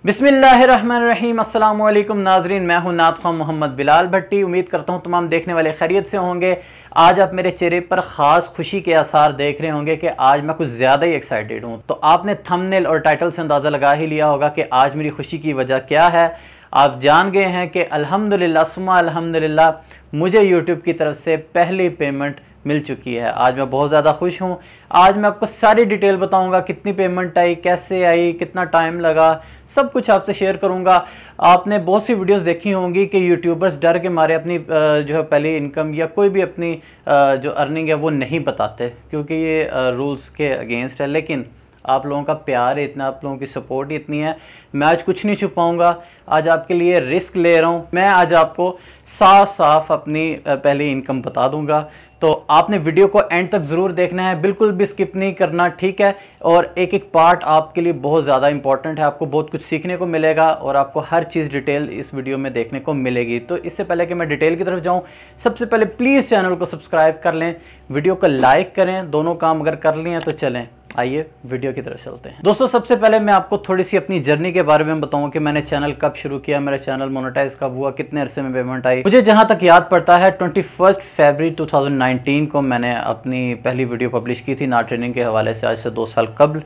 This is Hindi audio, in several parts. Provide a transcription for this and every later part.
बिस्मिल्लाहिर्रहमानिर्रहीम। अस्सलाम वालेकुम नाजरीन, मैं हूं नात ख़ान मोहम्मद बिलाल भट्टी। उम्मीद करता हूं तमाम देखने वाले खैरियत से होंगे। आज आप मेरे चेहरे पर ख़ास खुशी के आसार देख रहे होंगे कि आज मैं कुछ ज़्यादा ही एक्साइटेड हूं। तो आपने थंबनेल और टाइटल से अंदाज़ा लगा ही लिया होगा कि आज मेरी खुशी की वजह क्या है। आप जान गए हैं कि अल्हम्दुलिल्लाह सुम्मा अल्हम्दुलिल्लाह मुझे यूट्यूब की तरफ से पहली पेमेंट मिल चुकी है। आज मैं बहुत ज़्यादा खुश हूँ। आज मैं आपको सारी डिटेल बताऊंगा, कितनी पेमेंट आई, कैसे आई, कितना टाइम लगा, सब कुछ आपसे शेयर करूंगा। आपने बहुत सी वीडियोस देखी होंगी कि यूट्यूबर्स डर के मारे अपनी जो है पहली इनकम या कोई भी अपनी जो अर्निंग है वो नहीं बताते, क्योंकि ये रूल्स के अगेंस्ट है। लेकिन आप लोगों का प्यार है इतना, आप लोगों की सपोर्ट इतनी है, मैं आज कुछ नहीं छुपाऊंगा। आज आपके लिए रिस्क ले रहा हूँ। मैं आज आपको साफ साफ अपनी पहली इनकम बता दूंगा। तो आपने वीडियो को एंड तक ज़रूर देखना है, बिल्कुल भी स्किप नहीं करना, ठीक है। और एक एक पार्ट आपके लिए बहुत ज़्यादा इंपॉर्टेंट है। आपको बहुत कुछ सीखने को मिलेगा और आपको हर चीज़ डिटेल इस वीडियो में देखने को मिलेगी। तो इससे पहले कि मैं डिटेल की तरफ जाऊं, सबसे पहले प्लीज़ चैनल को सब्सक्राइब कर लें, वीडियो को लाइक करें। दोनों काम अगर कर लिए हैं तो चलें, आइए वीडियो की तरफ चलते हैं। दोस्तों, सबसे पहले मैं आपको थोड़ी सी अपनी जर्नी के बारे में बताऊं कि मैंने चैनल कब शुरू किया, मेरा चैनल मोनेटाइज कब हुआ, कितने अरसे में पेमेंट आई। मुझे जहां तक याद पड़ता है 21 फरवरी 2019 को मैंने अपनी पहली वीडियो पब्लिश की थी नाट ट्रेनिंग के हवाले से, आज से 2 साल कबल।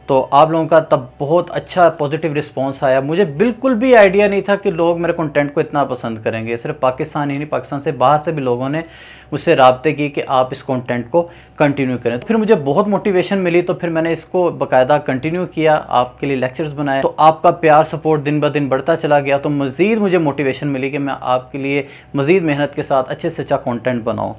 तो आप लोगों का तब बहुत अच्छा पॉजिटिव रिस्पांस आया। मुझे बिल्कुल भी आइडिया नहीं था कि लोग मेरे कंटेंट को इतना पसंद करेंगे। सिर्फ पाकिस्तान ही नहीं, पाकिस्तान से बाहर से भी लोगों ने मुझसे राब्ते की कि आप इस कंटेंट को कंटिन्यू करें। तो फिर मुझे बहुत मोटिवेशन मिली, तो फिर मैंने इसको बाकायदा कंटिन्यू किया, आपके लिए लेक्चर्स बनाए। तो आपका प्यार सपोर्ट दिन ब दिन बढ़ता चला गया, तो मज़ीद मुझे मोटिवेशन मिली कि मैं आपके लिए मज़ीद मेहनत के साथ अच्छे से अच्छा कॉन्टेंट बनाऊँ।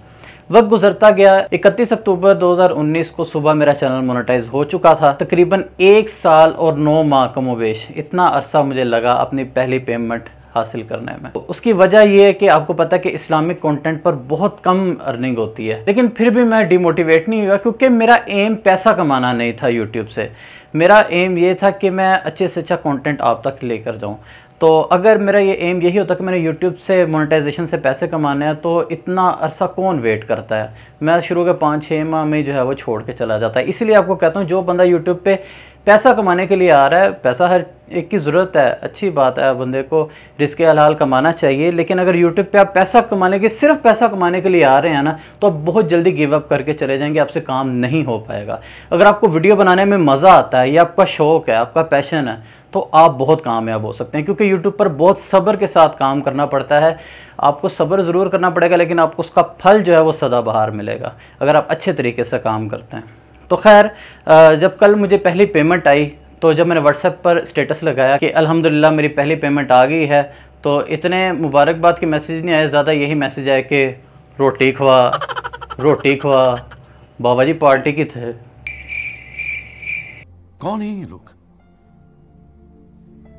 वक्त गुजरता गया। 31 अक्टूबर 2019 को सुबह मेरा चैनल मोनेटाइज हो चुका था। तकरीबन 1 साल और 9 माह कमोबेश इतना अरसा मुझे लगा अपनी पहली पेमेंट हासिल करने में। तो उसकी वजह यह है कि आपको पता है कि इस्लामिक कंटेंट पर बहुत कम अर्निंग होती है, लेकिन फिर भी मैं डिमोटिवेट नहीं हुआ, क्योंकि मेरा एम पैसा कमाना नहीं था यूट्यूब से। मेरा एम ये था कि मैं अच्छे से अच्छा कंटेंट आप तक लेकर जाऊँ। तो अगर मेरा ये एम यही होता कि मैंने यूट्यूब से मोनेटाइजेशन से पैसे कमाने हैं, तो इतना अरसा कौन वेट करता है। मैं शुरू के 5-6 माह में जो है वो छोड़ के चला जाता है। इसलिए आपको कहता हूँ, जो बंदा यूट्यूब पे पैसा कमाने के लिए आ रहा है, पैसा हर एक की ज़रूरत है, अच्छी बात है, बंदे को रिस्क हलाल कमाना चाहिए। लेकिन अगर यूट्यूब पे आप पैसा कमाने के, सिर्फ पैसा कमाने के लिए आ रहे हैं ना, तो आप बहुत जल्दी गिव अप करके चले जाएंगे, आपसे काम नहीं हो पाएगा। अगर आपको वीडियो बनाने में मज़ा आता है, या आपका शौक़ है, आपका पैशन है, तो आप बहुत कामयाब हो सकते हैं। क्योंकि यूट्यूब पर बहुत सब्र के साथ काम करना पड़ता है। आपको सब्र ज़रूर करना पड़ेगा, लेकिन आपको उसका फल जो है वो सदाबहार मिलेगा अगर आप अच्छे तरीके से काम करते हैं। तो खैर, जब कल मुझे पहली पेमेंट आई, तो जब मैंने व्हाट्सएप पर स्टेटस लगाया कि अल्हम्दुलिल्लाह मेरी पहली पेमेंट आ गई है, तो इतने मुबारकबाद के मैसेज नहीं आए, ज़्यादा यही मैसेज आए कि रोटी खवा, रोटी खवा, बाबा जी पार्टी की थे। कौन है ये लोग,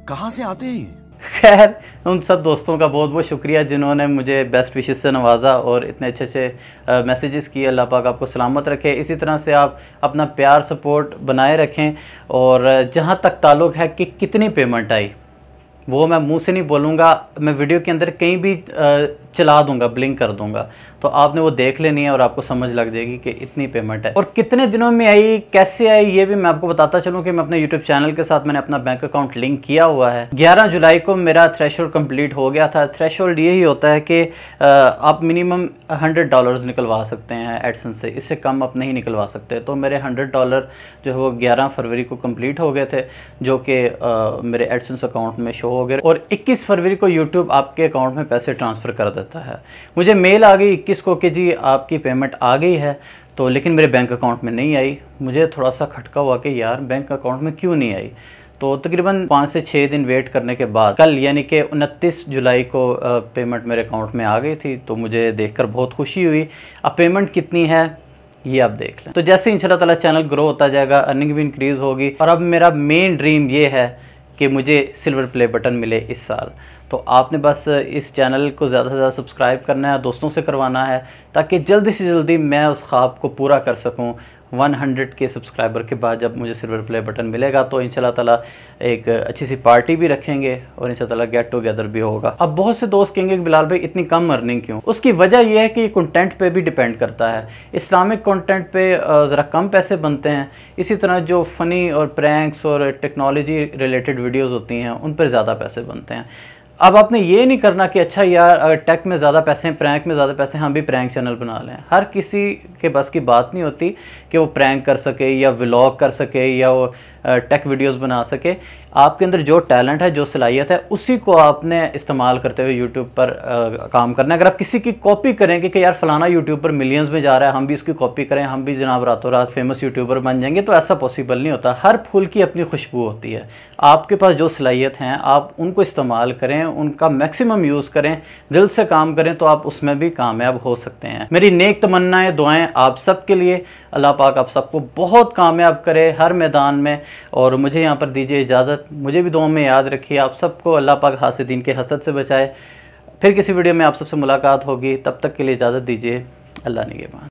कहाँ से आते हैं? खैर, उन सब दोस्तों का बहुत बहुत शुक्रिया जिन्होंने मुझे बेस्ट विशेस से नवाजा और इतने अच्छे अच्छे मैसेजेस किए। अल्लाह पाक आपको सलामत रखे। इसी तरह से आप अपना प्यार सपोर्ट बनाए रखें। और जहाँ तक ताल्लुक़ है कि कितनी पेमेंट आई, वो मैं मुंह से नहीं बोलूँगा, मैं वीडियो के अंदर कहीं भी चला दूंगा, ब्लिंक कर दूंगा, तो आपने वो देख लेनी है और आपको समझ लग जाएगी कि इतनी पेमेंट है। और कितने दिनों में आई, कैसे आई, ये भी मैं आपको बताता चलूँ कि मैं अपने यूट्यूब चैनल के साथ मैंने अपना बैंक अकाउंट लिंक किया हुआ है। 11 जुलाई को मेरा थ्रेशोल्ड कंप्लीट हो गया था। थ्रेशोल्ड यही होता है कि आप मिनिमम $100 निकलवा सकते हैं एडसेंस से, इससे कम आप नहीं निकलवा सकते। तो मेरे $100 जो है वो 11 फरवरी को कंप्लीट हो गए थे, जो कि मेरे एडसेंस अकाउंट में शो हो गए। और 21 फरवरी को यूट्यूब आपके अकाउंट में पैसे ट्रांसफ़र कर देता है। मुझे मेल आ गई 21 को कि जी आपकी पेमेंट आ गई है, तो लेकिन मेरे बैंक अकाउंट में नहीं आई। मुझे थोड़ा सा खटका हुआ कि यार बैंक अकाउंट में क्यों नहीं आई। तो तकरीबन 5 से 6 दिन वेट करने के बाद कल यानी कि 29 जुलाई को पेमेंट मेरे अकाउंट में आ गई थी। तो मुझे देखकर बहुत खुशी हुई। अब पेमेंट कितनी है ये आप देख लें। तो जैसे इंशाल्लाह ताला चैनल ग्रो होता जाएगा, अर्निंग भी इंक्रीज़ होगी। और अब मेरा मेन ड्रीम ये है कि मुझे सिल्वर प्ले बटन मिले इस साल। तो आपने बस इस चैनल को ज़्यादा से ज़्यादा सब्सक्राइब करना है, दोस्तों से करवाना है, ताकि जल्दी से जल्दी मैं उस ख्वाब को पूरा कर सकूं। 100 के सब्सक्राइबर के बाद जब मुझे सिल्वर प्ले बटन मिलेगा तो इंशाल्लाह ताला एक अच्छी सी पार्टी भी रखेंगे और इंशाल्लाह ताला गेट टुगेदर भी होगा। अब बहुत से दोस्त कहेंगे कि बिलाल भाई इतनी कम अर्निंग क्यों? उसकी वजह यह है कि कंटेंट पे भी डिपेंड करता है। इस्लामिक कंटेंट पे ज़रा कम पैसे बनते हैं, इसी तरह जो फ़नी और प्रैंक्स और टेक्नोलॉजी रिलेटेड वीडियोज़ होती हैं उन पर ज़्यादा पैसे बनते हैं। अब आपने ये नहीं करना कि अच्छा यार अगर टेक में ज़्यादा पैसे हैं, प्रैंक में ज़्यादा पैसे हैं, हम भी प्रैंक चैनल बना लें। हर किसी के बस की बात नहीं होती कि वो प्रैंक कर सके या व्लॉग कर सके या वो टेक वीडियोस बना सके। आपके अंदर जो टैलेंट है, जो सलाहियत है, उसी को आपने इस्तेमाल करते हुए यूट्यूब पर काम करना है। अगर आप किसी की कॉपी करेंगे कि यार फलाना यूट्यूब पर मिलियंस में जा रहा है, हम भी इसकी कॉपी करें, हम भी जनाब रातों रात फेमस यूट्यूबर बन जाएंगे, तो ऐसा पॉसिबल नहीं होता। हर फूल की अपनी खुशबू होती है। आपके पास जो सलाहियत हैं आप उनको इस्तेमाल करें, उनका मैक्सिमम यूज़ करें, दिल से काम करें तो आप उसमें भी कामयाब हो सकते हैं। मेरी नेक तमन्नाएं, दुआएं आप सबके लिए। अल्लाह पाक आप सबको बहुत कामयाब करे हर मैदान में। और मुझे यहाँ पर दीजिए इजाज़त। मुझे भी दुआ में याद रखिए। आप सबको अल्लाह पाक हासिदीन के हसद से बचाए। फिर किसी वीडियो में आप सबसे मुलाकात होगी, तब तक के लिए इजाज़त दीजिए। अल्लाह निगहबान।